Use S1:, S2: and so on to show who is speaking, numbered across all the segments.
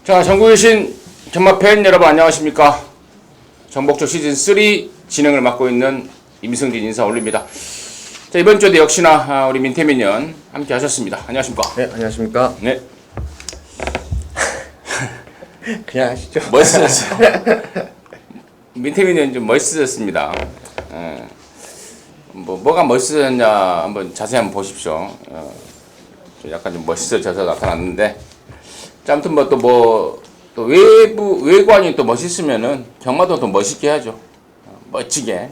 S1: 자, 전국에 계신 견마팬 여러분 안녕하십니까? 정복조 시즌3 진행을 맡고 있는 임승진 인사 올립니다. 자, 이번 주에도 역시나 우리 민태민연 함께 하셨습니다. 안녕하십니까?
S2: 네, 안녕하십니까?
S1: 네.
S2: 그냥 하시죠.
S1: 멋있었어요. 민태민연 좀 멋있었습니다. 뭐가 멋있었냐 한번 자세히 한번 보십시오. 약간 좀 멋있어져서 나타났는데, 자, 아무튼 또 외관이 또 멋있으면은 경마도 또 멋있게 해야죠. 멋지게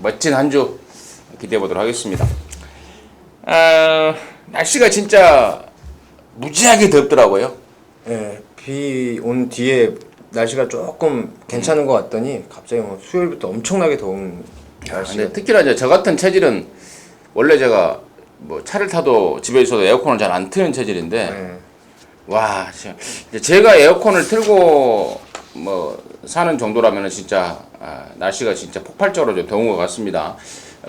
S1: 멋진 한 주 기대해 보도록 하겠습니다. 날씨가 진짜 무지하게 덥더라고요.
S2: 네, 비 온 뒤에 날씨가 조금 괜찮은 것 같더니 갑자기 뭐 수요일부터 엄청나게 더운 날씨가.
S1: 근데 특히나 이제 저 같은 체질은 원래 제가 뭐 차를 타도 집에 있어도 에어컨을 잘 안 트는 체질인데,
S2: 네.
S1: 와, 이제 제가 에어컨을 틀고 뭐 사는 정도라면은 진짜 날씨가 진짜 폭발적으로 좀 더운 것 같습니다.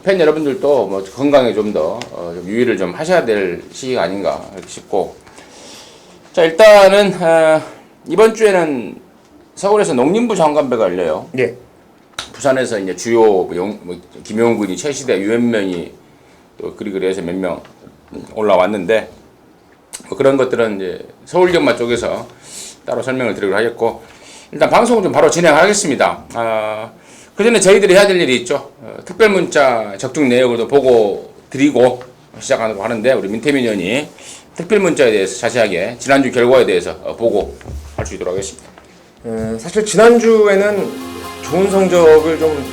S1: 팬 여러분들도 뭐 건강에 좀 더 좀 유의를 좀 하셔야 될 시기가 아닌가 싶고, 자, 일단은 이번 주에는 서울에서 농림부 장관배가 열려요.
S2: 네.
S1: 부산에서 이제 주요 김용근이, 최시대, 유현명이 또 그리그리해서 몇 명 올라왔는데, 뭐 그런 것들은 이제 서울경마 쪽에서 따로 설명을 드리도록 하겠고, 일단 방송을 좀 바로 진행하겠습니다. 그 전에 저희들이 해야 될 일이 있죠. 특별문자 적중 내역을 보고 드리고 시작하려고 하는데, 우리 민태민 의원이 특별문자에 대해서 자세하게 지난주 결과에 대해서 보고 할 수 있도록 하겠습니다.
S2: 사실 지난주에는 좋은 성적을 좀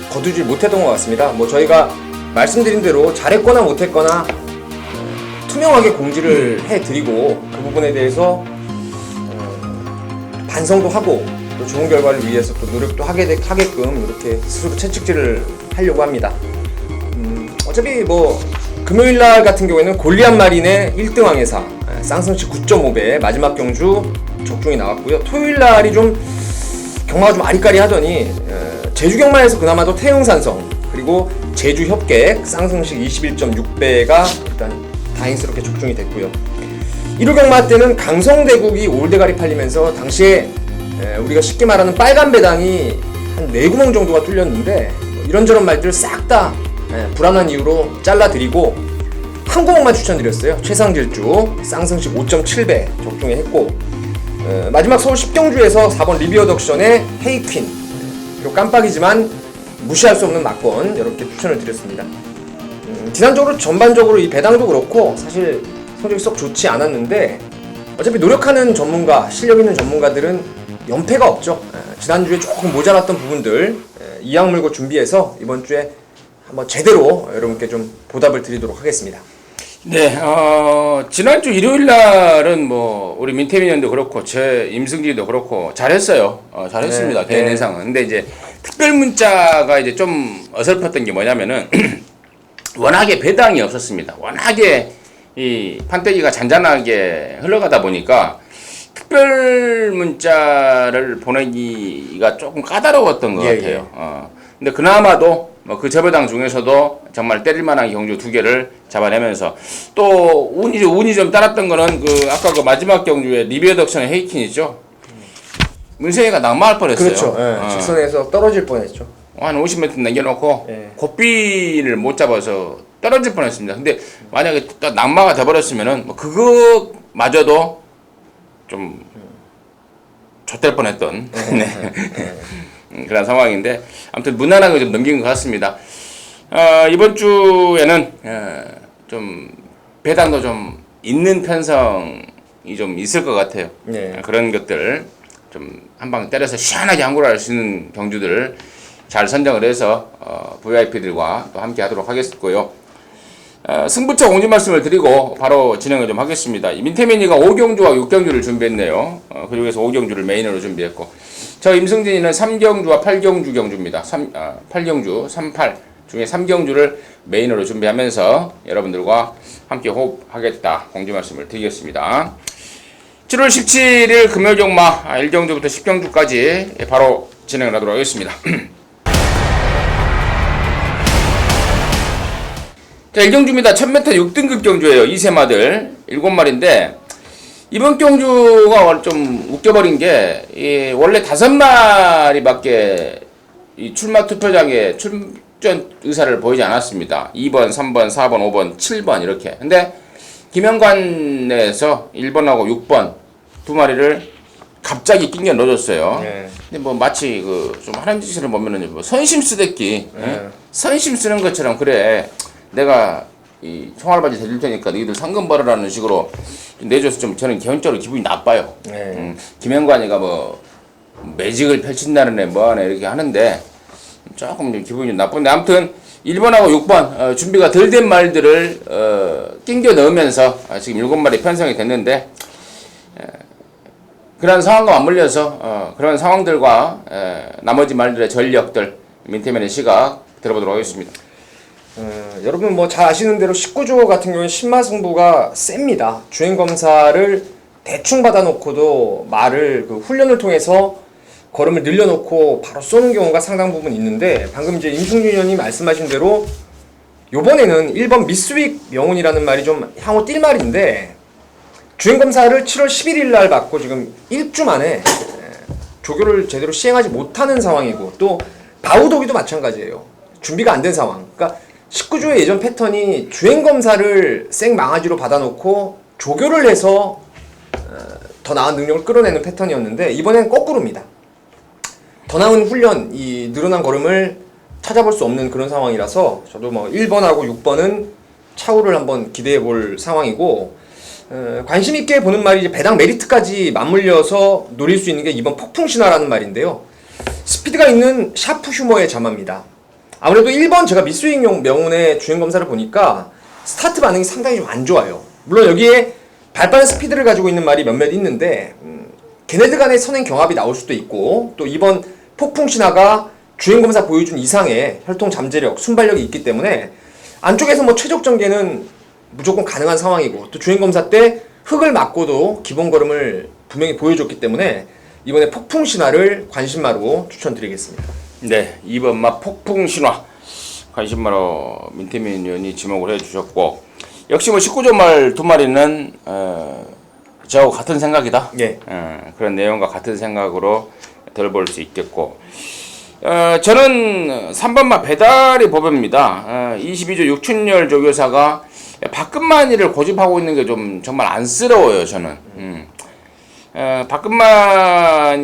S2: 거두지 못했던 것 같습니다. 뭐 저희가 말씀드린 대로 잘했거나 못했거나 투명하게 공지를 해드리고, 그 부분에 대해서 반성도 하고 또 좋은 결과를 위해서 또 노력도 하게끔 이렇게 스스로 채찍질을 하려고 합니다. 어차피 뭐 금요일날 같은 경우에는 골리앗 마린의 1등 항해사 쌍승치 9.5배 마지막 경주 적중이 나왔고요. 토요일날이 좀 경마가 좀 아리까리하더니 제주 경마에서 그나마도 태흥산성 그리고 제주 협객 쌍승식 21.6배가 일단 다행스럽게 적중이 됐고요. 1호 경마 때는 강성대국이 올대가리 팔리면서 당시에 우리가 쉽게 말하는 빨간 배당이 한 4구멍 정도가 뚫렸는데, 이런저런 말들 싹 다 불안한 이유로 잘라드리고 한 구멍만 추천드렸어요. 최상질주 쌍승식 5.7배 적중에 했고, 마지막 서울 10경주에서 4번 리비어덕션의 헤이퀸, 그리고 깜빡이지만 무시할 수 없는 막권 이렇게 추천을 드렸습니다. 지난적으로 전반적으로 이 배당도 그렇고 사실 성적이 썩 좋지 않았는데, 어차피 노력하는 전문가, 실력 있는 전문가들은 연패가 없죠. 지난주에 조금 모자랐던 부분들 이악 물고 준비해서 이번 주에 한번 제대로 여러분께 좀 보답을 드리도록 하겠습니다.
S1: 네, 지난주 일요일 날은 뭐 우리 민태민 의원도 그렇고 제 임승진도 그렇고 잘했어요. 잘했습니다.
S2: 네,
S1: 개인
S2: 네.
S1: 예상은. 근데 이제 특별 문자가 이제 좀 어설펐던 게 뭐냐면은 워낙에 배당이 없었습니다. 워낙에 이 판때기가 잔잔하게 흘러가다 보니까 특별 문자를 보내기가 조금 까다로웠던 것 같아요. 근데 그나마도 뭐 그 저배당 중에서도 정말 때릴만한 경주 2개를 잡아내면서, 또 운이 좀 따랐던 거는 그 아까 그 마지막 경주에 리비어덕션의 헤이킨이죠. 문세희가 낙마할 뻔했어요.
S2: 그렇죠. 직선에서 떨어질 뻔했죠.
S1: 한 50m 남겨놓고 고삐를 못 잡아서 떨어질 뻔했습니다. 근데 만약에 또 낙마가 돼버렸으면은 뭐 그거마저도 좀 좆될 뻔했던 그런 상황인데, 아무튼 무난하게 좀 넘긴 것 같습니다. 이번 주에는 좀 배당도 좀 있는 편성이 좀 있을 것 같아요.
S2: 네.
S1: 그런 것들 좀 한 방 때려서 시원하게 항구를 할 수 있는 경주들을 잘 선정을 해서 VIP들과 또 함께 하도록 하겠고요. 승부처 공지 말씀을 드리고 바로 진행을 좀 하겠습니다. 민태민이가 5경주와 6경주를 준비했네요. 그 중에서 5경주를 메인으로 준비했고, 저 임승진이는 3경주와 8경주 경주입니다. 8경주, 38 중에 3경주를 메인으로 준비하면서 여러분들과 함께 호흡하겠다 공지 말씀을 드리겠습니다. 7월 17일 금요일 경마 1경주부터 10경주까지 바로 진행을 하도록 하겠습니다. 자, 1경주입니다. 1000m 6등급 경주예요. 2세마들 7마리인데, 이번 경주가 좀 웃겨버린 게, 원래 5마리밖에 이 출마 투표장에 출전 의사를 보이지 않았습니다. 2번, 3번, 4번, 5번, 7번 이렇게. 근데 김영관에서 1번하고 6번 두 마리를 갑자기 낑겨 넣어줬어요.
S2: 네.
S1: 근데 뭐 마치 좀 하는 짓을 보면은 뭐 선심 쓰댔기,
S2: 네.
S1: 선심 쓰는 것처럼 그래. 내가 이 총알바지 대줄 테니까 너희들 상금 벌으라는 식으로 내줘서 좀 저는 개인적으로 기분이 나빠요.
S2: 네.
S1: 김영관이가 뭐 매직을 펼친다는 애 뭐하네 이렇게 하는데 조금 좀 기분이 나쁜데 아무튼 1번하고 6번 준비가 덜 된 말들을 낑겨 넣으면서 지금 7마리 편성이 됐는데 그런 상황과 맞물려서 그런 상황들과 나머지 말들의 전력들 민태면의 시각 들어보도록 하겠습니다.
S2: 여러분 뭐 잘 아시는 대로 19조 같은 경우는 신마승부가 셉니다. 주행검사를 대충 받아놓고도 말을 그 훈련을 통해서 걸음을 늘려놓고 바로 쏘는 경우가 상당 부분 있는데 방금 이제 임승준 의원이 말씀하신 대로 요번에는 1번 미스윅 명운이라는 말이 좀 향후 뛸 말인데 주행검사를 7월 11일 날 받고 지금 1주 만에 조교를 제대로 시행하지 못하는 상황이고 또 바우도기도 마찬가지예요. 준비가 안 된 상황. 그러니까 19조의 예전 패턴이 주행검사를 생망아지로 받아놓고 조교를 해서 더 나은 능력을 끌어내는 패턴이었는데 이번엔 거꾸로입니다. 더 나은 훈련, 이 늘어난 걸음을 찾아볼 수 없는 그런 상황이라서 저도 뭐 1번하고 6번은 차후를 한번 기대해 볼 상황이고 관심 있게 보는 말이 이제 배당 메리트까지 맞물려서 노릴 수 있는 게 이번 폭풍신화라는 말인데요. 스피드가 있는 샤프 휴머의 자마입니다. 아무래도 1번 제가 미스윙 명운의 주행검사를 보니까 스타트 반응이 상당히 좀 안 좋아요. 물론 여기에 발빠른 스피드를 가지고 있는 말이 몇몇 있는데 걔네들 간의 선행 경합이 나올 수도 있고 또 이번 폭풍신화가 주행검사 보여준 이상의 혈통 잠재력, 순발력이 있기 때문에 안쪽에서 뭐 최적 전개는 무조건 가능한 상황이고 또 주행검사 때 흙을 맞고도 기본 걸음을 분명히 보여줬기 때문에 이번에 폭풍신화를 관심마로 추천드리겠습니다.
S1: 네, 2번 마 폭풍신화 관심마로 민태민 의원이 지목을 해주셨고 역시 뭐 19조 말 두 마리는 저하고 같은 생각이다.
S2: 예.
S1: 그런 내용과 같은 생각으로 들어볼 수 있겠고 저는 3번마 배달이 보배입니다. 22조 육춘열 조교사가 박근만이를 고집하고 있는 게 좀 정말 안쓰러워요. 저는 박근만이나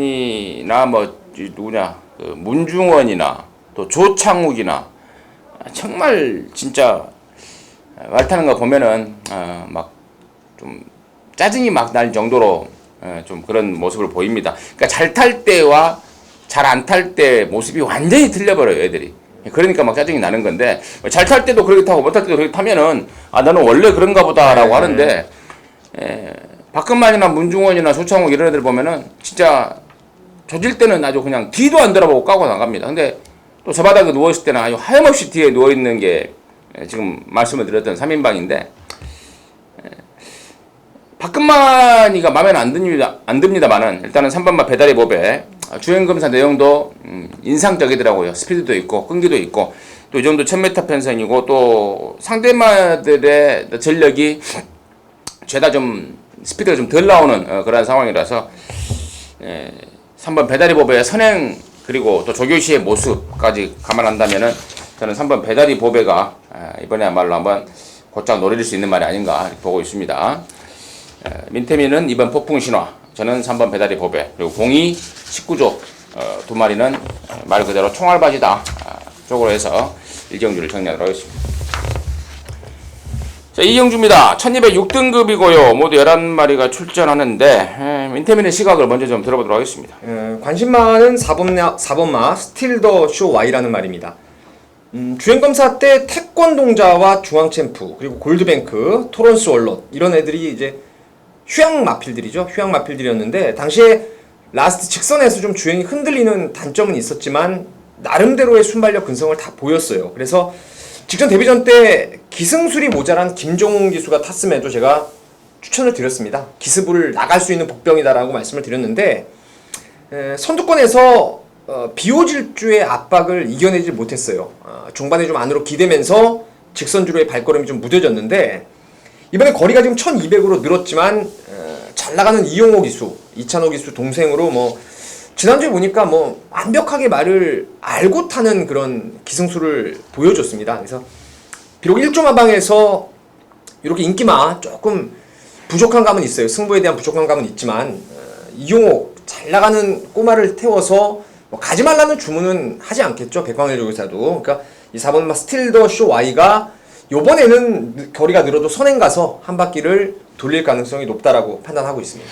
S1: 뭐 누구냐 문중원이나 또 조창욱이나 정말 진짜 말 타는 거 보면은 막 좀 짜증이 막 날 정도로 좀 그런 모습을 보입니다. 그러니까 잘 탈 때와 잘 안 탈 때 모습이 완전히 틀려버려요, 애들이. 그러니까 막 짜증이 나는 건데 잘 탈 때도 그렇게 타고 못 탈 때도 그렇게 타면은 나는 원래 그런가 보다라고 하는데 박근만이나 문중원이나 조창욱 이런 애들 보면은 진짜 조질 때는 아주 그냥 뒤도 안 돌아보고 까고 나갑니다. 근데 또 저 바닥에 누워있을 때는 아주 하염없이 뒤에 누워있는 게 지금 말씀을 드렸던 3인방인데 박근만이가 마음에는 안 듭니다만은 일단은 3번마 배달의 법에 주행검사 내용도 인상적이더라고요. 스피드도 있고 끈기도 있고 또 이 정도 1000m 편성이고 또 상대마들의 전력이 죄다 좀 스피드가 좀 덜 나오는 그런 상황이라서 3번 배달의 법의 선행 그리고 또 조교시의 모습까지 감안한다면은 저는 3번 배달의 법회가 이번에야말로 한번 곧장 노릴 수 있는 말이 아닌가 보고 있습니다. 민태민은 2번 폭풍신화, 저는 3번 배달의 법회, 그리고 02, 19조 두 마리는 말 그대로 총알바지다 쪽으로 해서 일경주를 정리하도록 하겠습니다. 자, 이경주입니다. 1206등급이고요. 모두 11마리가 출전하는데 민태민의 시각을 먼저 좀 들어보도록 하겠습니다.
S2: 관심마는 4번마 스틸 더 쇼 Y라는 말입니다. 주행검사 때 태권동자와 중앙챔프 그리고 골드뱅크, 토론스 월롯 이런 애들이 이제 휴양 마필들이죠. 휴양 마필들이었는데 당시에 라스트 직선에서 좀 주행이 흔들리는 단점은 있었지만 나름대로의 순발력 근성을 다 보였어요. 그래서 직전 데뷔전 때 기승술이 모자란 김종훈 기수가 탔음에도 제가 추천을 드렸습니다. 기습을 나갈 수 있는 복병이다라고 말씀을 드렸는데 선두권에서 비오질주의 압박을 이겨내지 못했어요. 중반에 좀 안으로 기대면서 직선주로의 발걸음이 좀 무뎌졌는데 이번에 거리가 지금 1200으로 늘었지만 잘 나가는 이용호 기수, 이찬호 기수 동생으로 뭐 지난주에 보니까 뭐 완벽하게 말을 알고 타는 그런 기승수를 보여줬습니다. 그래서 비록 1조 마방에서 이렇게 인기마 조금 부족한 감은 있어요. 승부에 대한 부족한 감은 있지만 이용호 잘 나가는 꼬마를 태워서 뭐 가지 말라는 주문은 하지 않겠죠. 백광일 조교사도. 그러니까 이 4번마 스틸 더 쇼 Y가 요번에는 거리가 늘어도 선행 가서 한 바퀴를 돌릴 가능성이 높다라고 판단하고 있습니다.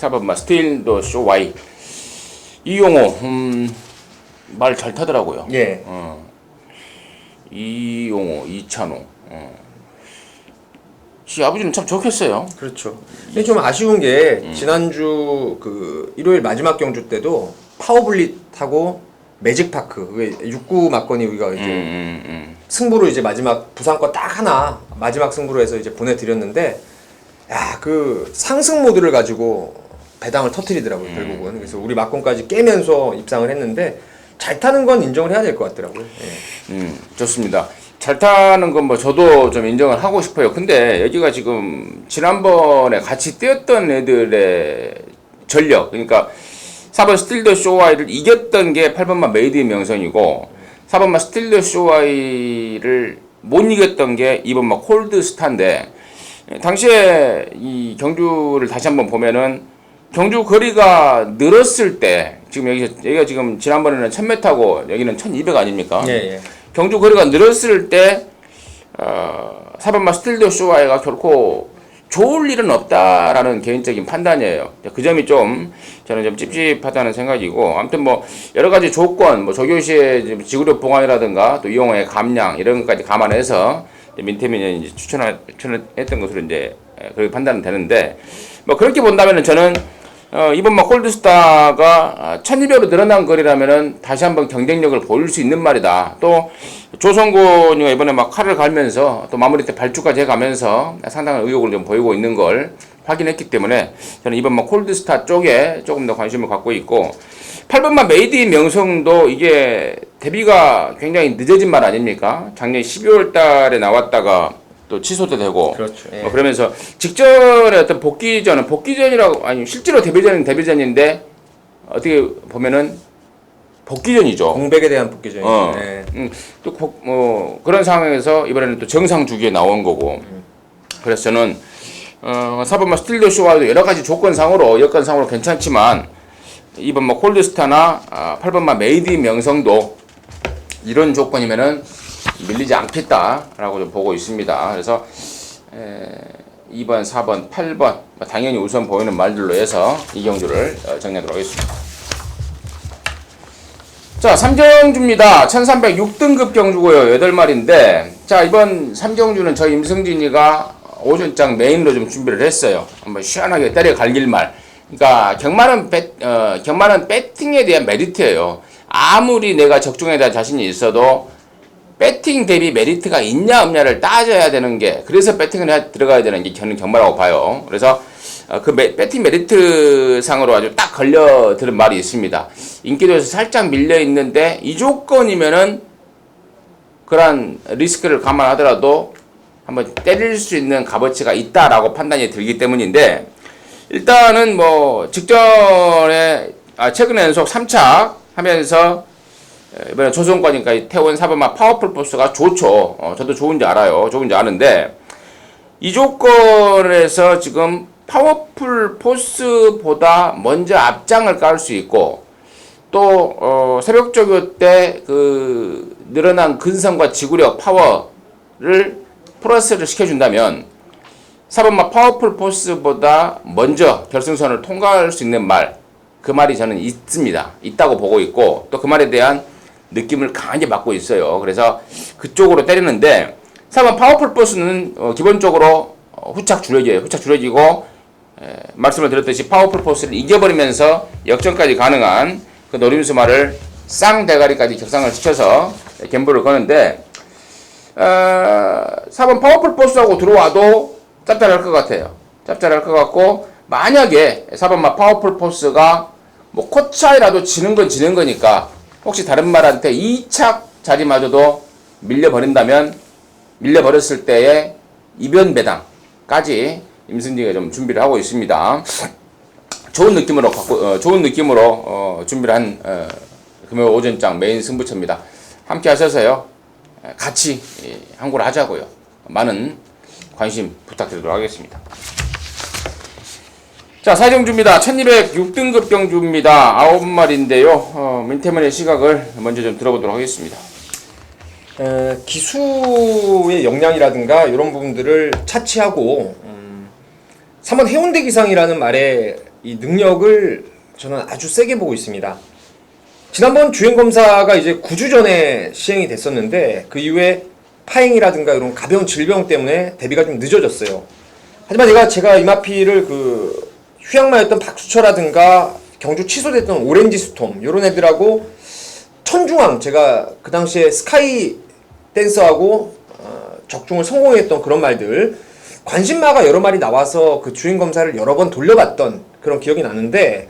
S1: 4번마 스틸 더 쇼 Y. 이용호 말 잘 타더라고요.
S2: 예.
S1: 이용호, 이찬호. 지 아버지는 참 좋겠어요.
S2: 그렇죠. 근데 좀 아쉬운 게 지난주 그 일요일 마지막 경주 때도 파워블릿하고 매직파크 6구 막건이 우리가 이제 승부로 이제 마지막 부상권 딱 하나 마지막 승부로 해서 이제 보내드렸는데 야 그 상승 모드를 가지고 배당을 터트리더라고요 결국은. 그래서 우리 막건까지 깨면서 입상을 했는데 잘 타는 건 인정을 해야 될 것 같더라고요. 예.
S1: 좋습니다. 잘 타는 건 뭐 저도 좀 인정을 하고 싶어요. 근데 여기가 지금 지난번에 같이 뛰었던 애들의 전력, 그러니까 4번 스틸더 쇼와이를 이겼던 게 8번마 메이드인 명성이고 4번마 스틸더 쇼와이를 못 이겼던 게 2번마 콜드스타인데 당시에 이 경주를 다시 한번 보면은 경주 거리가 늘었을 때 지금 여기가 지금 지난번에는 1000m고 여기는 1200 아닙니까?
S2: 예.
S1: 경주 거리가 늘었을 때 4번마 스틸더 쇼와이가 결코 좋을 일은 없다라는 개인적인 판단이에요. 그 점이 좀 저는 좀 찝찝하다는 생각이고 아무튼 뭐 여러 가지 조건 뭐 조교시의 지구력 보강이라든가 또 이용호의 감량 이런 것까지 감안해서 민태민이 이제 추천했던 것으로 이제 그렇게 판단은 되는데 뭐 그렇게 본다면은 저는 이번 막 콜드스타가 1200으로 늘어난 거리라면은 다시 한번 경쟁력을 보일 수 있는 말이다. 또 조성곤이가 이번에 막 칼을 갈면서 또 마무리 때 발주까지 해가면서 상당한 의욕을 좀 보이고 있는 걸 확인했기 때문에 저는 이번 막 콜드스타 쪽에 조금 더 관심을 갖고 있고 8번만 메이드인 명성도 이게 데뷔가 굉장히 늦어진 말 아닙니까? 작년 12월 달에 나왔다가 또 취소도 되고
S2: 그렇죠. 예.
S1: 뭐 그러면서 직전에 어떤 복귀전이라고 아니 실제로 데뷔전은 데뷔전인데 어떻게 보면은 복귀전이죠.
S2: 공백에 대한 복귀전이죠. 예.
S1: 또 그런 상황에서 이번에는 또 정상 주기에 나온 거고 그래서 저는 4번마 스틸더 쇼와도 여러 가지 조건상으로 여건상으로 괜찮지만 이번 뭐 콜드스타나 8번마 메이드인 명성도 이런 조건이면은 밀리지 않겠다라고 좀 보고 있습니다. 그래서 2번, 4번, 8번 당연히 우선 보이는 말들로 해서 이 경주를 정리하도록 하겠습니다. 자, 3경주입니다. 1306등급 경주고요. 8마리인데 자, 이번 3경주는 저 임승진이가 오전장 메인으로 좀 준비를 했어요. 한번 시원하게 때려 갈길 말. 그러니까 경마는 배팅에 대한 메리트예요. 아무리 내가 적중에 대한 자신이 있어도 배팅 대비 메리트가 있냐 없냐를 따져야 되는 게 그래서 배팅을 들어가야 되는 게 저는 경마라고 봐요. 그래서 그 배팅 메리트 상으로 아주 딱 걸려들은 말이 있습니다. 인기도에서 살짝 밀려 있는데 이 조건이면은 그런 리스크를 감안하더라도 한번 때릴 수 있는 값어치가 있다라고 판단이 들기 때문인데 일단은 뭐 직전에 최근에 연속 3착 하면서 이번에 조선권이니까 태원 4번마 파워풀 포스가 좋죠. 저도 좋은지 알아요. 좋은지 아는데 이 조건에서 지금 파워풀 포스보다 먼저 앞장을 깔 수 있고 또 새벽조교 때 그 늘어난 근성과 지구력 파워를 플러스를 시켜준다면 4번마 파워풀 포스보다 먼저 결승선을 통과할 수 있는 말, 그 말이 저는 있다고 보고 있고 또 그 말에 대한 느낌을 강하게 받고 있어요. 그래서 그쪽으로 때리는데 4번 파워풀 포스는 기본적으로 후착 주력이에요. 후착 주력이고 말씀을 드렸듯이 파워풀 포스를 이겨버리면서 역전까지 가능한 그 노림수 말을 쌍대가리까지 격상을 시켜서 갬블을 거는데 4번 파워풀 포스하고 들어와도 짭짤할 것 같아요. 짭짤할 것 같고 만약에 4번마 파워풀 포스가 뭐 코차이라도 지는 건 지는 거니까 혹시 다른 말한테 2착 자리마저도 밀려버렸을 때의 이변 배당까지 임승진이가 좀 준비를 하고 있습니다. 좋은 느낌으로 준비를 한 금요일 오전장 메인 승부처입니다. 함께 하셔서요 같이 항구를 하자고요. 많은 관심 부탁드리도록 하겠습니다. 자, 사정주입니다. 1206등급 경주입니다. 9마리인데요. 민태만의 시각을 먼저 좀 들어보도록 하겠습니다.
S2: 기수의 역량이라든가 이런 부분들을 차치하고 3번 해운대 기상이라는 말의 이 능력을 저는 아주 세게 보고 있습니다. 지난번 주행검사가 이제 9주 전에 시행이 됐었는데 그 이후에 파행이라든가 이런 가벼운 질병 때문에 데뷔가 좀 늦어졌어요. 하지만 제가 이마피를 휴양마였던 박수철라든가 경주 취소됐던 오렌지 스톰 이런 애들하고 천중왕 제가 그 당시에 스카이 댄서하고 적중을 성공했던 그런 말들 관심마가 여러 마리 나와서 그 주행검사를 여러 번 돌려봤던 그런 기억이 나는데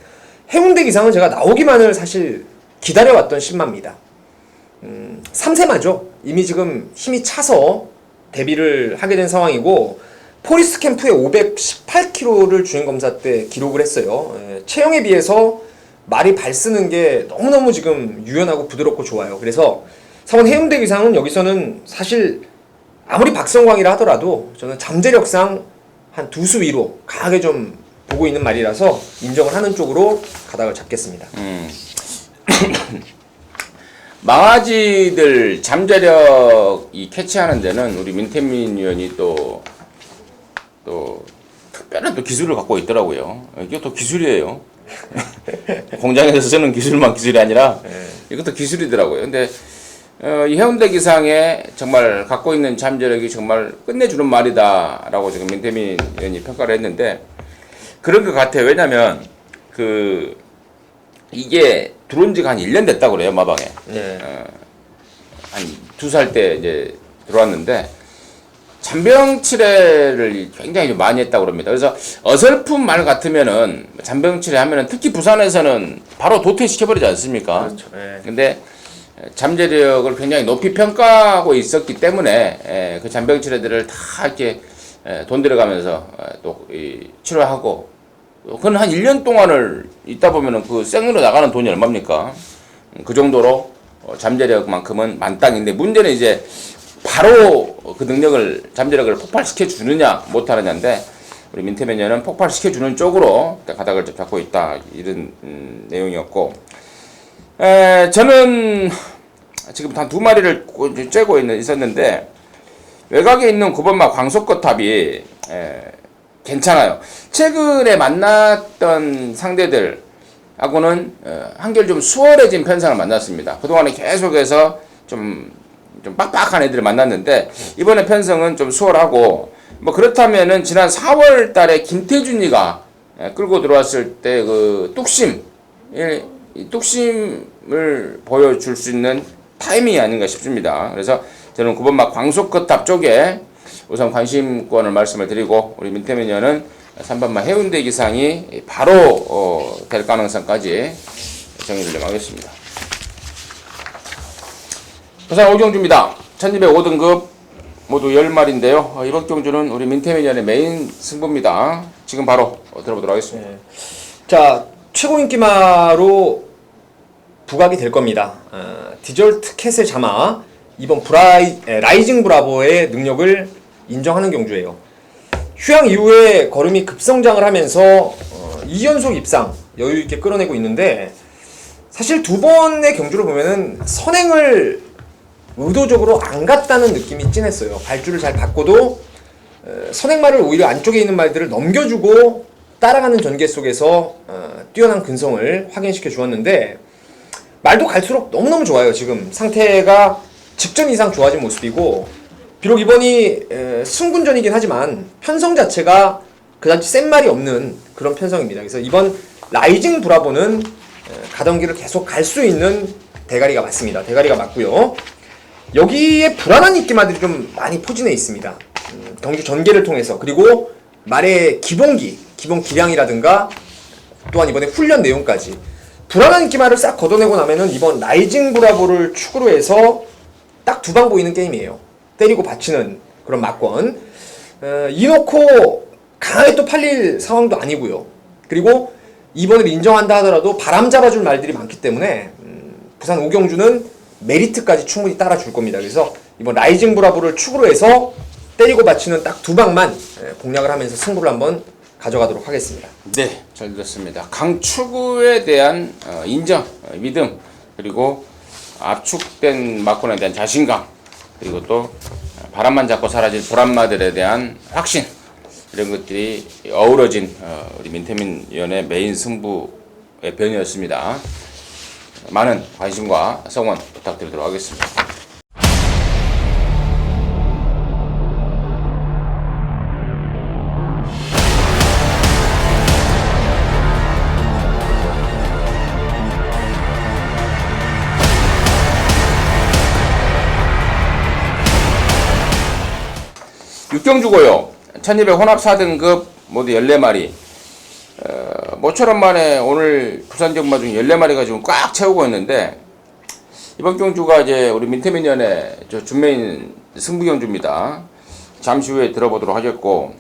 S2: 해운대 기상은 제가 나오기만을 사실 기다려왔던 신마입니다. 3세마죠. 이미 지금 힘이 차서 데뷔를 하게 된 상황이고 포리스 캠프에 518kg를 주행검사 때 기록을 했어요. 체형에 비해서 말이 발 쓰는 게 너무너무 지금 유연하고 부드럽고 좋아요. 그래서 3번 해운대 기상은 여기서는 사실 아무리 박성광이라 하더라도 저는 잠재력상 한 두 수 위로 강하게 좀 보고 있는 말이라서 인정을 하는 쪽으로 가닥을 잡겠습니다.
S1: 망아지들 잠재력 캐치하는 데는 우리 민태민 위원이 또 특별한 또 기술을 갖고 있더라고요. 이게 또 기술이에요. 공장에서 쓰는 기술만 기술이 아니라 이것도 기술이더라고요. 근데 이 해운대 기상에 정말 갖고 있는 잠재력이 정말 끝내주는 말이다라고 지금 민태민 의원이 평가를 했는데 그런 것 같아요. 왜냐면 이게 들어온 지가 한 1년 됐다고 그래요, 마방에. 한 2살 때 이제 들어왔는데 잔병치레를 굉장히 좀 많이 했다고 그럽니다. 그래서 어설픈 말 같으면은 잔병치레 하면은 특히 부산에서는 바로 도태시켜버리지 않습니까?
S2: 그렇죠.
S1: 근데 잠재력을 굉장히 높이 평가하고 있었기 때문에 그 잔병치레들을 다 이렇게 돈 들여가면서 또 치료하고 그건 한 1년 동안을 있다 보면은 그 생으로 나가는 돈이 얼마입니까? 그 정도로 잠재력만큼은 만땅인데 문제는 이제 바로 그 잠재력을 폭발시켜 주느냐 못하느냐인데 우리 민태매년은 폭발시켜 주는 쪽으로 가닥을 잡고 있다 이런 내용이었고 저는 지금 단 2마리를 쬐고 있었는데 외곽에 있는 9번마 광속거탑이 괜찮아요. 최근에 만났던 상대들하고는 한결 좀 수월해진 편상을 만났습니다. 그동안에 계속해서 좀 빡빡한 애들을 만났는데 이번에 편성은 좀 수월하고 뭐 그렇다면은 지난 4월 달에 김태준이가 끌고 들어왔을 때 그 뚝심을 보여줄 수 있는 타이밍이 아닌가 싶습니다. 그래서 저는 9번마 광속거탑 쪽에 우선 관심권을 말씀을 드리고 우리 민태민녀는 3번마 해운대 기상이 바로 될 가능성까지 정리를 좀 하겠습니다. 부산 오경주입니다. 1205등급 모두 10마리인데요. 이번 경주는 우리 민태민년의 메인 승부입니다. 지금 바로 들어보도록 하겠습니다.
S2: 자, 최고 인기마로 부각이 될 겁니다. 디절트 캣의 자마 이번 라이징 브라보의 능력을 인정하는 경주예요. 휴양 이후에 걸음이 급성장을 하면서 2연속 입상 여유있게 끌어내고 있는데 사실 2번의 경주를 보면은 선행을 의도적으로 안 갔다는 느낌이 진했어요. 발주를 잘 받고도 선행말을 오히려 안쪽에 있는 말들을 넘겨주고 따라가는 전개 속에서 뛰어난 근성을 확인시켜 주었는데 말도 갈수록 너무너무 좋아요. 지금 상태가 직전 이상 좋아진 모습이고 비록 이번이 승군전이긴 하지만 편성 자체가 그다지 센 말이 없는 그런 편성입니다. 그래서 이번 라이징 브라보는 가던 길을 계속 갈 수 있는 대가리가 맞습니다. 대가리가 맞고요. 여기에 불안한 입기마들이 좀 많이 포진해 있습니다. 경주 전개를 통해서 그리고 말의 기본 기량이라든가 또한 이번에 훈련 내용까지 불안한 입기마를 싹 걷어내고 나면은 이번 라이징 브라보를 축으로 해서 딱 2방 보이는 게임이에요. 때리고 받치는 그런 막권. 이놓고 강하게 또 팔릴 상황도 아니고요. 그리고 2번을 인정한다 하더라도 바람 잡아줄 말들이 많기 때문에 부산 오경주는 메리트까지 충분히 따라줄 겁니다. 그래서 이번 라이징 브라보를 축으로 해서 때리고 받치는 딱 두 방만 공략을 하면서 승부를 한번 가져가도록 하겠습니다.
S1: 네, 잘 들었습니다. 강추구에 대한 인정, 믿음, 그리고 압축된 막군에 대한 자신감, 그리고 또 바람만 잡고 사라질 보람마들에 대한 확신, 이런 것들이 어우러진 우리 민태민 위원의 메인 승부의 변이었습니다. 많은 관심과 성원 부탁드리도록 하겠습니다. 육경주고요. 1200 혼합 4등급 모두 14마리. 모처럼 만에 오늘 부산 경마 중 14마리가 지금 꽉 채우고 있는데, 이번 경주가 이제 우리 민태민 연의 준메인 승부 경주입니다. 잠시 후에 들어보도록 하겠고,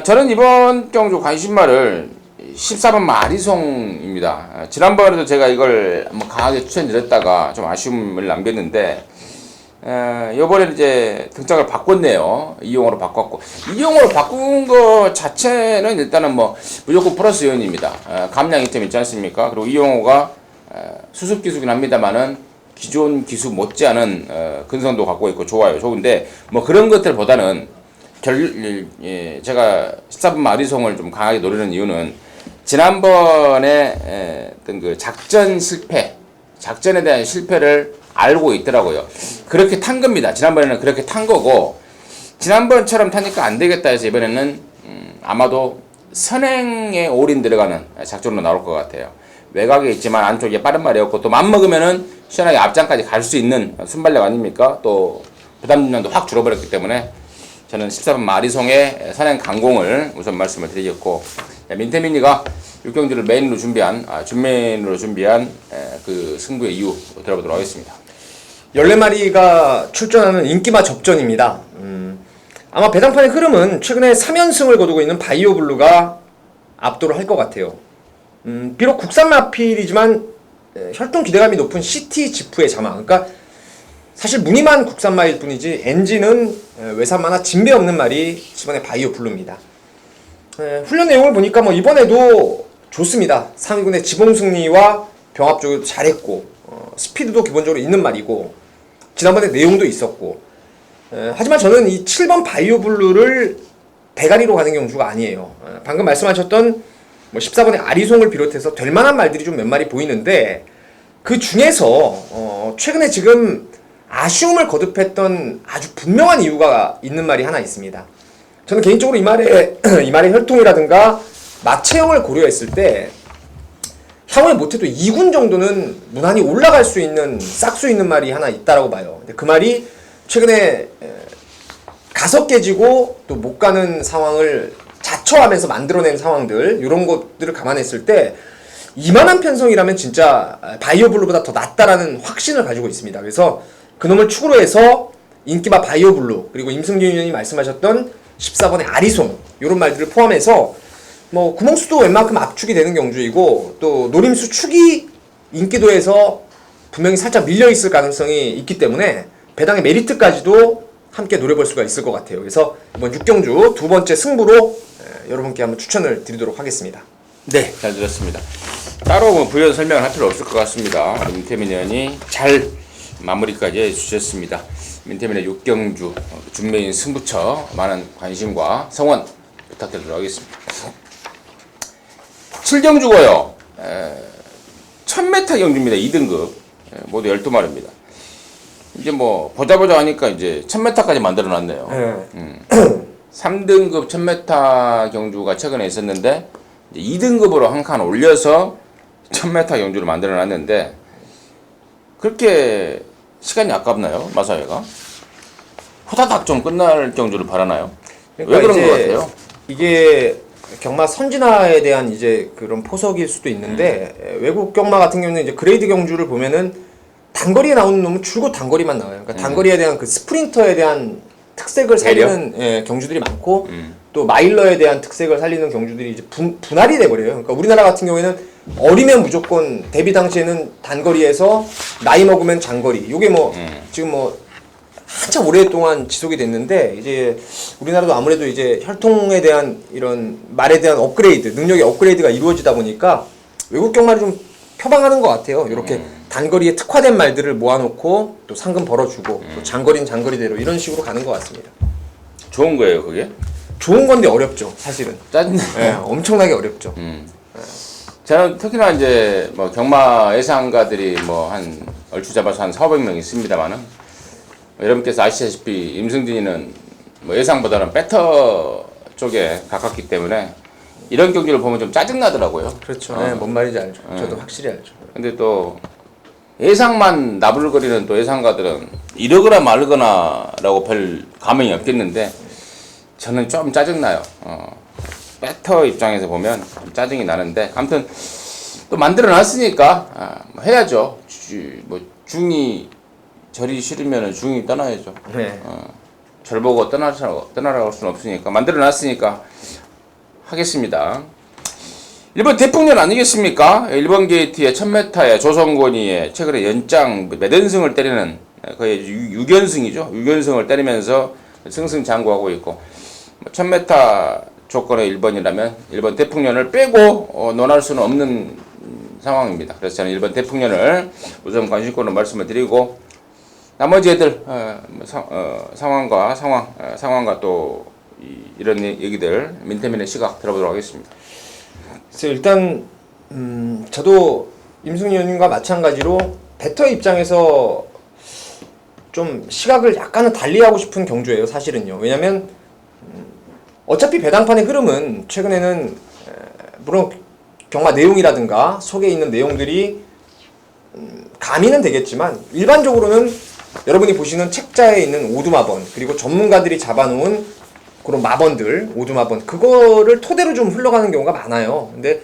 S1: 저는 이번 경주 관심마를 14번 마리송입니다. 지난번에도 제가 이걸 한번 강하게 추천드렸다가 좀 아쉬움을 남겼는데, 요번에 이제 등장을 바꿨네요. 이용으로 바꿨고, 이용으로 바꾼 거 자체는 일단은 뭐 무조건 플러스 요인입니다. 감량 이점 있지 않습니까? 그리고 이용호가 수습 기수긴 합니다만은 기존 기수 못지않은 근성도 갖고 있고 좋아요. 좋은데 뭐 그런 것들보다는 제가 14번 마리송을 좀 강하게 노리는 이유는 지난번에 어떤 그 작전에 대한 실패를 알고 있더라고요. 그렇게 탄 겁니다. 지난번에는 그렇게 탄 거고, 지난번처럼 타니까 안 되겠다 해서 이번에는 아마도 선행에 올인 들어가는 작전으로 나올 것 같아요. 외곽에 있지만 안쪽에 빠른 말이었고, 또 맘먹으면은 시원하게 앞장까지 갈 수 있는 순발력 아닙니까? 또 부담감도 확 줄어버렸기 때문에 저는 14번 마리송의 선행 강공을 우선 말씀을 드리겠고, 민태민이가 육경주를 메인으로 준비한 준메인으로 준비한 그 승부의 이유 들어보도록 하겠습니다.
S2: 14마리가 출전하는 인기마 접전입니다. 아마 배당판의 흐름은 최근에 3연승을 거두고 있는 바이오블루가 압도를 할 것 같아요. 비록 국산 마필이지만 혈통 기대감이 높은 시티 지프의 자망. 그러니까 사실 무늬만 국산마일 뿐이지 엔진은 외산마나 진배 없는 말이 이번에 바이오블루입니다. 훈련 내용을 보니까 뭐 이번에도 좋습니다. 상위군의 지봉 승리와 병합 쪽도 잘했고, 스피드도 기본적으로 있는 말이고, 지난번에 내용도 있었고, 하지만 저는 이 7번 바이오블루를 대가리로 가는 경주가 아니에요. 방금 말씀하셨던 뭐 14번의 아리송을 비롯해서 될 만한 말들이 좀 몇 마리 보이는데, 그 중에서 최근에 지금 아쉬움을 거듭했던 아주 분명한 이유가 있는 말이 하나 있습니다. 저는 개인적으로 이 말의 혈통이라든가 마체형을 고려했을 때 향후에 못해도 2군 정도는 무난히 올라갈 수 있는 싹수 있는 말이 하나 있다라고 봐요. 근데 그 말이 최근에 가서 깨지고 또 못 가는 상황을 자처하면서 만들어낸 상황들, 이런 것들을 감안했을 때 이만한 편성이라면 진짜 바이오블루보다 더 낫다라는 확신을 가지고 있습니다. 그래서 그놈을 축으로 해서 인기바 바이오블루, 그리고 임승균 의원이 말씀하셨던 14번의 아리송, 이런 말들을 포함해서 뭐 구멍수도 웬만큼 압축이 되는 경주이고, 또 노림수 축이 인기도에서 분명히 살짝 밀려있을 가능성이 있기 때문에 배당의 메리트까지도 함께 노려볼 수가 있을 것 같아요. 그래서 이번 6경주 두 번째 승부로 여러분께 한번 추천을 드리도록 하겠습니다.
S1: 네, 잘 들었습니다. 따로 뭐 부연 설명을 할 필요 없을 것 같습니다. 민태민 의원이 잘 마무리까지 해주셨습니다. 민태민의 6경주 준메인 승부처 많은 관심과 성원 부탁드리도록 하겠습니다. 7경주고요. 1000m 경주입니다. 2등급. 모두 12마리입니다. 이제 뭐 보자 하니까 이제 1000m까지 만들어 놨네요. 3등급 1000m 경주가 최근에 있었는데 이제 2등급으로 한 칸 올려서 1000m 경주를 만들어 놨는데, 그렇게 시간이 아깝나요? 마사회가? 후다닥 좀 끝날 경주를 바라나요?
S2: 그러니까
S1: 왜 그런 것 같아요?
S2: 이게 경마 선진화에 대한 이제 그런 포석일 수도 있는데, 외국 경마 같은 경우는 이제 그레이드 경주를 보면은 단거리에 나오는 놈은 줄곧 단거리만 나와요. 그러니까 단거리에 대한 그 스프린터에 대한 특색을 살리는 경주들이 많고, 또 마일러에 대한 특색을 살리는 경주들이 이제 분할이 돼버려요. 그러니까 우리나라 같은 경우에는 어리면 무조건 데뷔 당시에는 단거리에서 나이 먹으면 장거리. 요게 뭐 지금 뭐 한참 오랫동안 지속이 됐는데 이제 우리나라도 아무래도 이제 혈통에 대한 이런 말에 대한 업그레이드, 능력의 업그레이드가 이루어지다 보니까 외국 경마를 좀 표방하는 것 같아요. 이렇게 단거리에 특화된 말들을 모아놓고 또 상금 벌어주고 또 장거리는 장거리대로 이런 식으로 가는 것 같습니다.
S1: 좋은 거예요, 그게?
S2: 좋은 건데 어렵죠, 사실은.
S1: 짜증나.
S2: 네, 엄청나게 어렵죠.
S1: 저는 특히나 이제 뭐 경마 예상가들이 뭐 한 얼추 잡아서 한 400명 있습니다만은 여러분께서 아시다시피 임승진이는 뭐 예상보다는 배터 쪽에 가깝기 때문에 이런 경기를 보면 좀 짜증나더라고요.
S2: 그렇죠. 네, 뭔 말인지 알죠. 저도 확실히 알죠.
S1: 근데 또 예상만 나불거리는 또 예상가들은 이러거나 말거나라고 별 감흥이 없겠는데 저는 좀 짜증나요. 배터 입장에서 보면 좀 짜증이 나는데 아무튼 또 만들어 놨으니까 뭐 해야죠. 뭐 중이 절이 싫으면 중이 떠나야죠.
S2: 네.
S1: 절 보고 떠나라고 할 수는 없으니까 만들어 놨으니까 하겠습니다. 1번 대풍년 아니겠습니까? 1번 게이트의 1000m의 조성권이의 최근에 연장 몇 연승을 때리는 거의 6연승이죠. 6연승을 때리면서 승승장구하고 있고 1000m 조건의 1번이라면 1번 대풍년을 빼고 논할 수는 없는 상황입니다. 그래서 저는 1번 대풍년을 우선 관심권으로 말씀을 드리고 나머지 애들 상황과 또 이런 얘기들 민태민의 시각 들어보도록 하겠습니다.
S2: 그래서 일단 저도 임승희 의원님과 마찬가지로 배터의 입장에서 좀 시각을 약간은 달리하고 싶은 경주예요, 사실은요. 왜냐면 어차피 배당판의 흐름은 최근에는 물론 경마 내용이라든가 속에 있는 내용들이 가미는 되겠지만 일반적으로는 여러분이 보시는 책자에 있는 오두마번 그리고 전문가들이 잡아놓은 그런 마번들, 오두마번 그거를 토대로 좀 흘러가는 경우가 많아요. 근데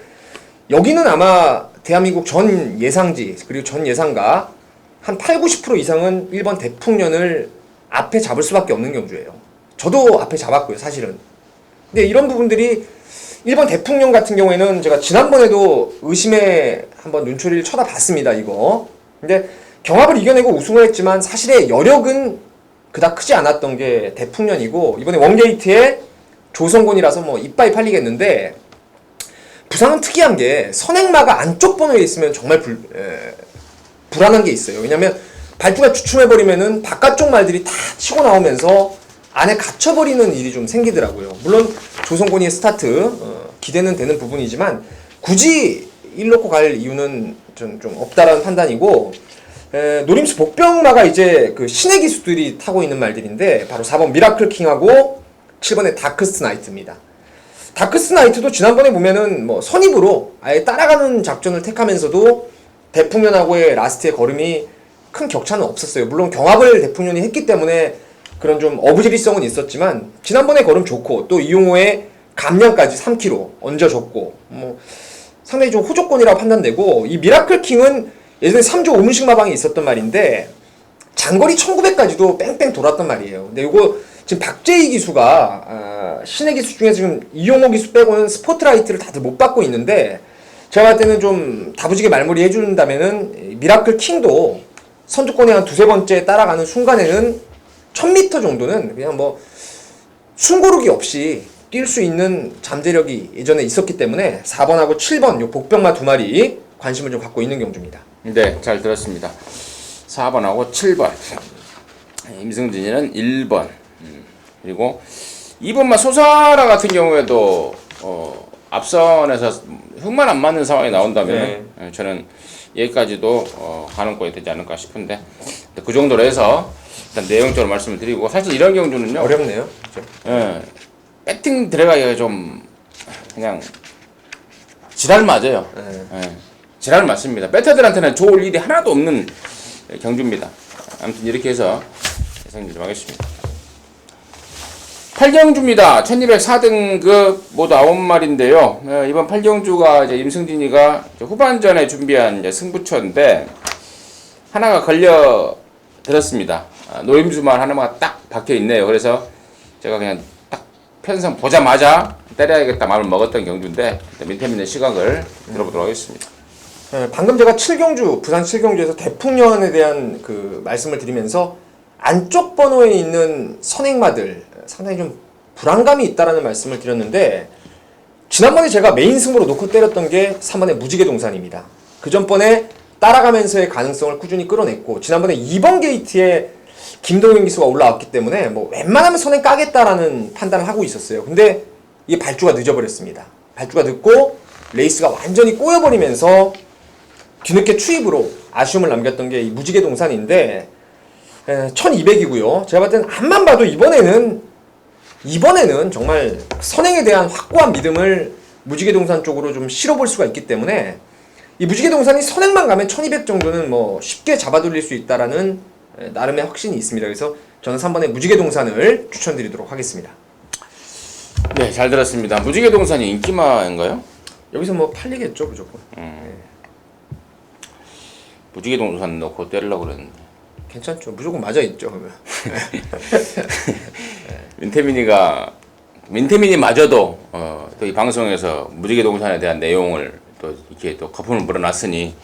S2: 여기는 아마 대한민국 전 예상지 그리고 전 예상가 한 80-90% 이상은 1번 대풍년을 앞에 잡을 수밖에 없는 경주예요. 저도 앞에 잡았고요, 사실은. 근데 이런 부분들이 1번 대풍년 같은 경우에는 제가 지난번에도 의심에 한번 눈초리를 쳐다봤습니다, 이거. 근데 경합을 이겨내고 우승을 했지만 사실의 여력은 그닥 크지 않았던 게 대풍년이고 이번에 원게이트에 조성곤이라서 뭐 이빠이 팔리겠는데 부상은 특이한 게 선행마가 안쪽 번호에 있으면 정말 불안한 게 있어요. 왜냐면 발주가 주춤해버리면은 바깥쪽 말들이 다 치고 나오면서 안에 갇혀버리는 일이 좀 생기더라고요. 물론 조성곤이의 스타트 기대는 되는 부분이지만 굳이 1놓고 갈 이유는 좀 없다라는 판단이고 노림수 복병마가 이제 그 신의 기수들이 타고 있는 말들인데 바로 4번 미라클킹하고 7번의 다크스 나이트입니다. 다크스 나이트도 지난번에 보면은 뭐 선입으로 아예 따라가는 작전을 택하면서도 대풍년하고의 라스트의 걸음이 큰 격차는 없었어요. 물론 경합을 대풍년이 했기 때문에 그런 좀 어부지리성은 있었지만 지난번에 걸음 좋고 또 이용호의 감량까지 3km 얹어줬고 뭐 상당히 좀 호조권이라고 판단되고 이 미라클킹은 예전에 3조 5문식 마방이 있었던 말인데 장거리 1900까지도 뺑뺑 돌았단 말이에요. 근데 이거 지금 박재희 기수가 신의 기수 중에 지금 이용호 기수 빼고는 스포트라이트를 다들 못 받고 있는데 제가 볼 때는 좀 다부지게 말머리 해준다면은 미라클 킹도 선두권에 한 두세 번째 따라가는 순간에는 1000m 정도는 그냥 뭐 숨고르기 없이 뛸 수 있는 잠재력이 예전에 있었기 때문에 4번하고 7번 요 복병마 두 마리 관심을 좀 갖고 있는 경주입니다.
S1: 네, 잘 들었습니다. 4번하고 7번. 임승진이는 1번. 그리고 2번만 소사라 같은 경우에도 앞선에서 흙만 안 맞는 상황이 나온다면 저는 여기까지도 가능성이 되지 않을까 싶은데 그 정도로 해서 일단 내용적으로 말씀을 드리고 사실 이런 경주는요
S2: 어렵네요. 그렇죠?
S1: 예, 배팅 들어가기가 좀 그냥 지랄 맞아요. 예, 지랄 맞습니다. 배터들한테는 좋을 일이 하나도 없는 경주입니다. 아무튼 이렇게 해서 예상 좀 하겠습니다. 8경주입니다. 1204등급 모두 9마리인데요. 이번 8경주가 이제 임승진이가 후반전에 준비한 이제 승부처인데 하나가 걸려 들었습니다. 노임수만 하나만 딱 박혀 있네요. 그래서 제가 그냥 딱 편성 보자마자 때려야겠다 마음을 먹었던 경주인데 민태민의 시각을 들어보도록 하겠습니다.
S2: 네, 방금 제가 7경주, 부산 7경주에서 대풍년에 대한 그 말씀을 드리면서 안쪽 번호에 있는 선행마들 상당히 좀 불안감이 있다라는 말씀을 드렸는데 지난번에 제가 메인 승부로 놓고 때렸던 게 3번의 무지개 동산입니다. 그 전번에 따라가면서의 가능성을 꾸준히 끌어냈고 지난번에 2번 게이트에 김동현 기수가 올라왔기 때문에 뭐 웬만하면 선행 까겠다라는 판단을 하고 있었어요. 근데 이게 발주가 늦어버렸습니다. 발주가 늦고 레이스가 완전히 꼬여버리면서 뒤늦게 추입으로 아쉬움을 남겼던 게 이 무지개 동산인데 1200이고요. 제가 봤을 때는 앞만 봐도 이번에는 정말 선행에 대한 확고한 믿음을 무지개 동산 쪽으로 좀 실어볼 수가 있기 때문에 이 무지개 동산이 선행만 가면 1200 정도는 뭐 쉽게 잡아돌릴 수 있다라는 나름의 확신이 있습니다. 그래서 저는 3번의 무지개 동산을 추천드리도록 하겠습니다.
S1: 네, 잘 들었습니다. 무지개 동산이 인기마인가요?
S2: 여기서 뭐 팔리겠죠, 무조건.
S1: 무지개 동산 넣고 때리려고 그랬는데
S2: 괜찮죠. 무조건 맞아 있죠, 그러면.
S1: 민태민이마저도 또 이 방송에서 무지개 동산에 대한 내용을 또 이렇게 또 거품을 불어놨으니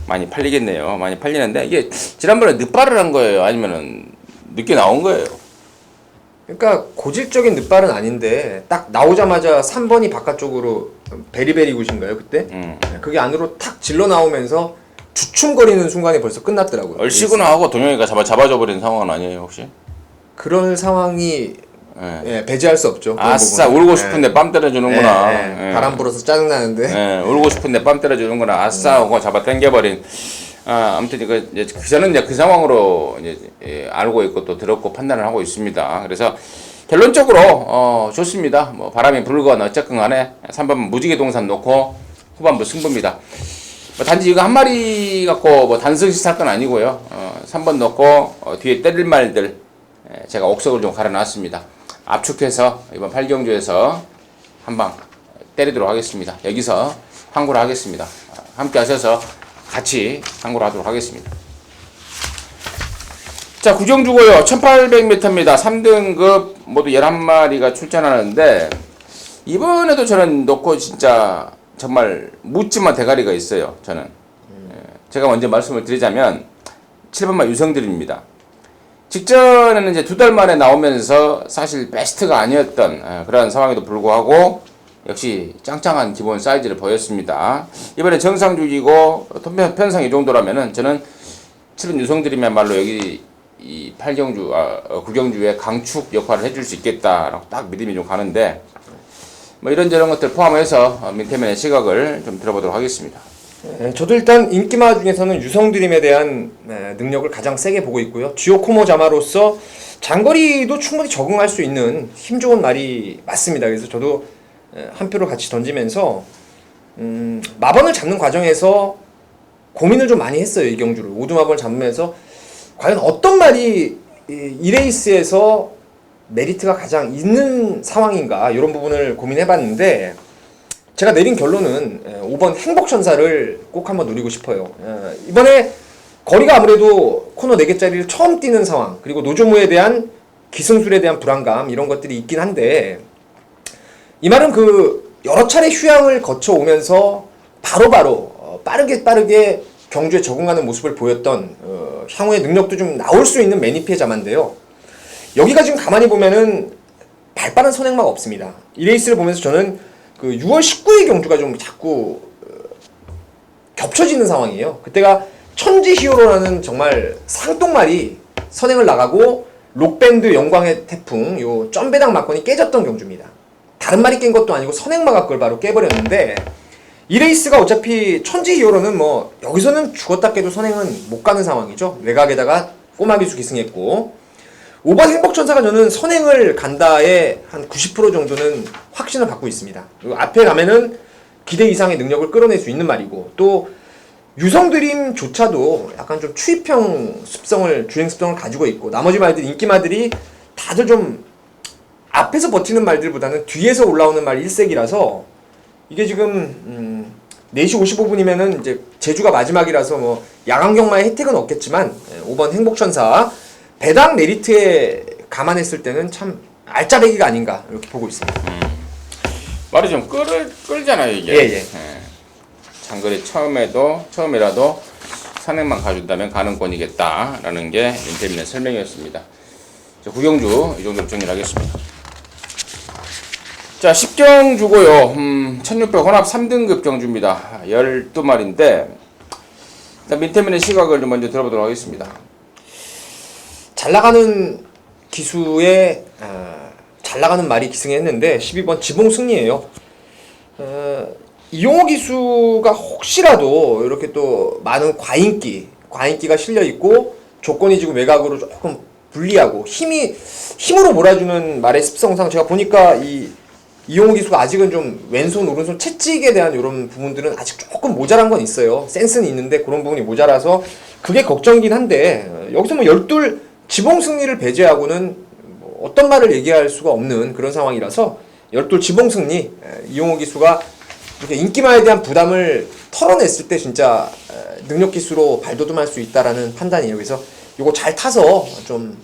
S1: 많이 팔리겠네요. 많이 팔리는데 이게 지난번에 늦발을 한 거예요? 아니면은 늦게 나온 거예요?
S2: 그러니까 고질적인 늦발은 아닌데 딱 나오자마자 3번이 바깥쪽으로 베리베리 굿인가요 그때? 그게 안으로 탁 질러 나오면서 주춤거리는 순간에 벌써 끝났더라고요.
S1: 얼씨구나 하고 동영이가 잡아줘 버린 상황은 아니에요 혹시?
S2: 그럴 상황이 예, 배제할 수 없죠.
S1: 아싸 울고 싶은데 빰 때려주는구나.
S2: 바람 불어서 짜증나는데.
S1: 울고 싶은데 빰 때려주는구나. 아싸 하고 잡아 당겨버린. 아무튼 그 저는 이제 그 상황으로 이제 알고 있고 또 들었고 판단을 하고 있습니다. 그래서 결론적으로 좋습니다. 뭐 바람이 불건 어쨌건 간에 3번 무지개 동산 놓고 후반부 승부입니다. 뭐 단지 이거 한 마리 갖고 뭐 단승시 할 건 아니고요. 3번 놓고 뒤에 때릴 말들 제가 옥석을 좀 갈아놨습니다. 압축해서 이번 8경주에서 한 방 때리도록 하겠습니다. 여기서 항구를 하겠습니다. 함께 하셔서 같이 항구를 하도록 하겠습니다. 자, 구경주고요. 1800m입니다. 3등급 모두 11마리가 출전하는데 이번에도 저는 놓고 진짜 정말 묻지마 대가리가 있어요. 저는 제가 먼저 말씀을 드리자면 7번마 유성들입니다. 직전에는 이제 2달 만에 나오면서 사실 베스트가 아니었던 그런 상황에도 불구하고 역시 짱짱한 기본 사이즈를 보였습니다. 이번에 정상주기고 편성 이 정도라면은 저는 7번 유성들이야말로 여기 이 8경주, 9경주의 강축 역할을 해줄 수 있겠다라고 딱 믿음이 좀 가는데 뭐 이런저런 것들 포함해서 민태면의 시각을 좀 들어보도록 하겠습니다.
S2: 저도 일단 인기마 중에서는 유성드림에 대한 능력을 가장 세게 보고 있고요. 쥐오코모 자마로서 장거리도 충분히 적응할 수 있는 힘 좋은 말이 맞습니다. 그래서 저도 한 표를 같이 던지면서 마번을 잡는 과정에서 고민을 좀 많이 했어요. 이 경주를 오두마번을 잡으면서 과연 어떤 말이 이 레이스에서 메리트가 가장 있는 상황인가 이런 부분을 고민해봤는데 제가 내린 결론은 5번 행복천사를 꼭 한번 노리고 싶어요. 이번에 거리가 아무래도 코너 4개짜리를 처음 뛰는 상황 그리고 노조무에 대한 기승술에 대한 불안감 이런 것들이 있긴 한데 이 말은 그 여러 차례 휴양을 거쳐 오면서 바로바로 빠르게 경주에 적응하는 모습을 보였던 향후의 능력도 좀 나올 수 있는 매니피의 자만데요. 여기가 지금 가만히 보면은 발빠른 선행마가 없습니다. 이 레이스를 보면서 저는 그 6월 19일 경주가 좀 자꾸 겹쳐지는 상황이에요. 그때가 천지 히어로라는 정말 쌍똥말이 선행을 나가고 록밴드 영광의 태풍 요 점배당 막건이 깨졌던 경주입니다. 다른 말이 깬 것도 아니고 선행마가 그걸 바로 깨버렸는데 이 레이스가 어차피 천지 히어로는 뭐 여기서는 죽었다 깨도 선행은 못 가는 상황이죠. 외곽에다가 꼬마기수 기승했고 5번 행복천사가 저는 선행을 간다에 한 90% 정도는 확신을 갖고 있습니다. 그리고 앞에 가면은 기대 이상의 능력을 끌어낼 수 있는 말이고 또 유성드림조차도 약간 좀 추입형 습성을 주행 습성을 가지고 있고 나머지 말들 인기마들이 다들 좀 앞에서 버티는 말들보다는 뒤에서 올라오는 말 일색이라서 이게 지금 4시 55분이면은 이제 제주가 마지막이라서 뭐 야간경마의 혜택은 없겠지만 5번 행복천사 배당 메리트에 감안했을 때는 참 알짜배기가 아닌가 이렇게 보고 있습니다.
S1: 말이 좀 끌잖아요 이게.
S2: 예.
S1: 장거리 처음이라도 산행만 가준다면 가능권이겠다라는 게 민태민의 설명이었습니다. 자, 구경주 이 정도로 정리를 하겠습니다. 자, 10경주고요. 1600 혼합 3등급 경주입니다. 12마리인데 민태민의 시각을 좀 먼저 들어보도록 하겠습니다.
S2: 잘 나가는 기수에 잘 나가는 말이 기승했는데 12번 지봉 승리예요. 이용호 기수가 혹시라도 이렇게 또 많은 과인기가 실려 있고 조건이 지금 외곽으로 조금 불리하고 힘으로 몰아주는 말의 습성상 제가 보니까 이용호 기수가 아직은 좀 왼손 오른손 채찍에 대한 이런 부분들은 아직 조금 모자란 건 있어요. 센스는 있는데 그런 부분이 모자라서 그게 걱정이긴 한데 여기서 뭐 12 지봉 승리를 배제하고는 뭐 어떤 말을 얘기할 수가 없는 그런 상황이라서 12 지봉 승리 이용호 기수가 이렇게 인기마에 대한 부담을 털어냈을 때 진짜 능력 기수로 발돋움할 수 있다라는 판단이에요. 그래서 이거 잘 타서 좀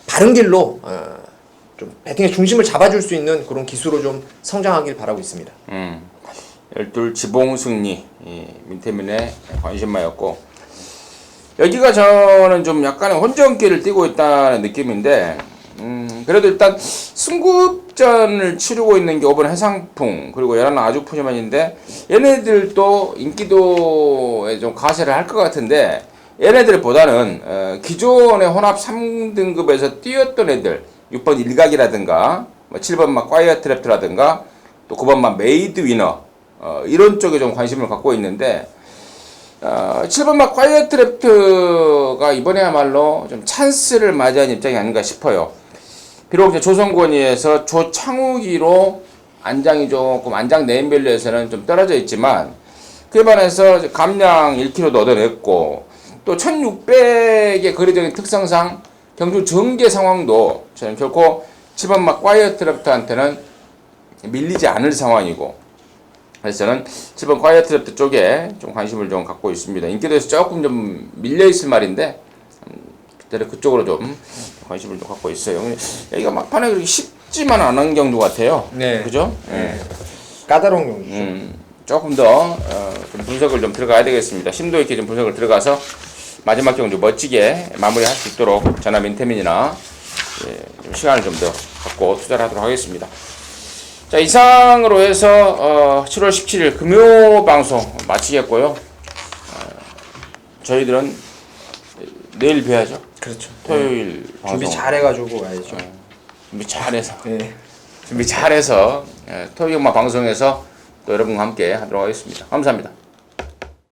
S2: 바른 길로 좀 배팅의 중심을 잡아줄 수 있는 그런 기수로 좀 성장하길 바라고 있습니다.
S1: 12 지봉 승리 민태민의 관심마였고 여기가 저는 좀 약간의 혼전기를 띠고 있다는 느낌인데 그래도 일단 승급전을 치르고 있는 게 5번 해상풍 그리고 11 아주 푸짐한인데 얘네들도 인기도에 좀 가세를 할 것 같은데 얘네들보다는 기존의 혼합 3등급에서 뛰었던 애들 6번 일각이라든가 7번 막 과이어 트랩트라든가 또 9번 막 메이드 위너 이런 쪽에 좀 관심을 갖고 있는데 7번 막 과이어 트랩트가 이번에야말로 좀 찬스를 맞이한 입장이 아닌가 싶어요. 비록 이제 조선권위에서 조창욱이로 안장 네임밸류에서는 좀 떨어져 있지만 그에 반해서 감량 1kg도 얻어냈고 또 1600의 거리적인 특성상 경주 전개 상황도 저는 결코 7번 막 과이어 트랩트한테는 밀리지 않을 상황이고 그래서 저는 7번 과이어 트랩트 쪽에 좀 관심을 좀 갖고 있습니다. 인기도에서 조금 좀 밀려있을 말인데 그쪽으로 좀 관심을 좀 갖고 있어요. 여기가 막판에 그렇게 쉽지만 않은 경주 같아요.
S2: 네.
S1: 그죠?
S2: 네. 까다로운 경주죠.
S1: 조금 더 좀 분석을 좀 들어가야 되겠습니다. 심도 있게 좀 분석을 들어가서 마지막 경주 멋지게 마무리할 수 있도록 저나 민태민이나 좀 시간을 좀 더 갖고 투자를 하도록 하겠습니다. 자, 이상으로 해서 7월 17일 금요 방송 마치겠고요. 저희들은 내일 뵈야죠.
S2: 그렇죠.
S1: 토요일 방송
S2: 준비 잘해가지고 와야죠.
S1: 준비 잘해서
S2: 네.
S1: 토요일 방송에서 또 여러분과 함께 하도록 하겠습니다. 감사합니다.